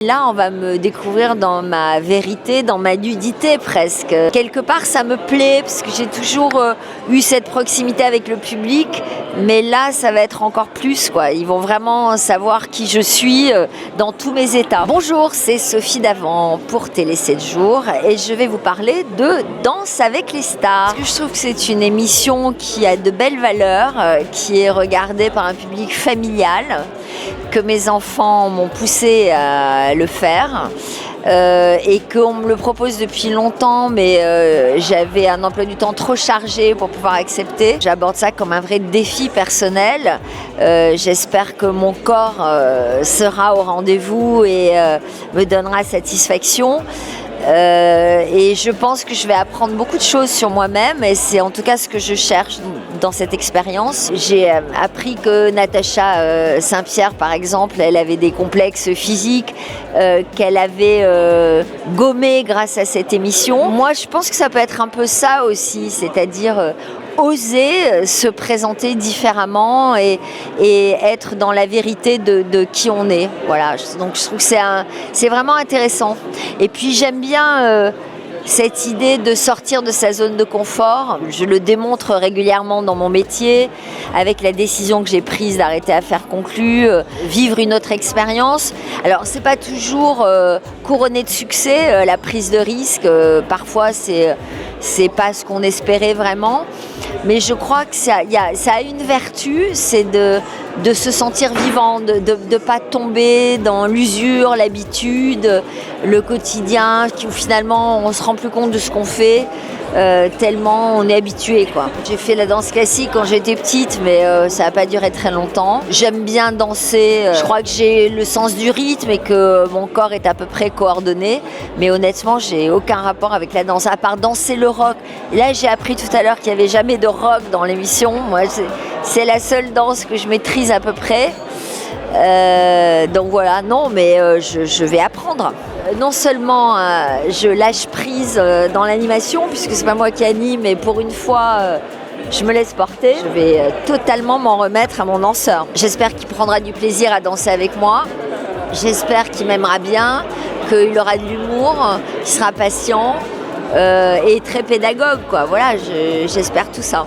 Là, on va me découvrir dans ma vérité, dans ma nudité presque. Quelque part, ça me plaît parce que j'ai toujours eu cette proximité avec le public, mais là, ça va être encore plus, quoi. Ils vont vraiment savoir qui je suis dans tous mes états. Bonjour, c'est Sophie Davant pour Télé 7 jours et je vais vous parler de Danse avec les stars. Parce que je trouve que c'est une émission qui a de belles valeurs, qui est regardée par un public familial, que mes enfants m'ont poussé à le faire et qu'on me le propose depuis longtemps, mais j'avais un emploi du temps trop chargé pour pouvoir accepter. J'aborde ça comme un vrai défi personnel. J'espère que mon corps sera au rendez-vous et me donnera satisfaction. Et je pense que je vais apprendre beaucoup de choses sur moi-même et c'est en tout cas ce que je cherche dans cette expérience. J'ai appris que Natacha Saint-Pierre, par exemple, elle avait des complexes physiques qu'elle avait gommés grâce à cette émission. Moi, je pense que ça peut être un peu ça aussi, c'est-à-dire oser se présenter différemment et être dans la vérité de qui on est. Voilà. Donc je trouve que c'est vraiment intéressant. Et puis j'aime bien cette idée de sortir de sa zone de confort. Je le démontre régulièrement dans mon métier, avec la décision que j'ai prise d'arrêter Affaires conclues, vivre une autre expérience. Alors c'est pas toujours couronné de succès, la prise de risque, parfois c'est pas ce qu'on espérait vraiment. Mais je crois que ça a une vertu, c'est de se sentir vivant, de ne pas tomber dans l'usure, l'habitude, le quotidien, où finalement on se rend plus compte de ce qu'on fait, tellement on est habitué, quoi. J'ai fait la danse classique quand j'étais petite, mais ça n'a pas duré très longtemps. J'aime bien danser, je crois que j'ai le sens du rythme et que mon corps est à peu près coordonné, mais honnêtement j'ai aucun rapport avec la danse, à part danser le rock. Et là j'ai appris tout à l'heure qu'il n'y avait jamais de rock dans l'émission. Moi c'est la seule danse que je maîtrise à peu près. Donc voilà, non, mais je vais apprendre. Non seulement je lâche prise dans l'animation, puisque c'est pas moi qui anime, mais pour une fois je me laisse porter. Je vais totalement m'en remettre à mon danseur. J'espère qu'il prendra du plaisir à danser avec moi. J'espère qu'il m'aimera bien, qu'il aura de l'humour, qu'il sera patient et très pédagogue, quoi. Voilà, j'espère tout ça.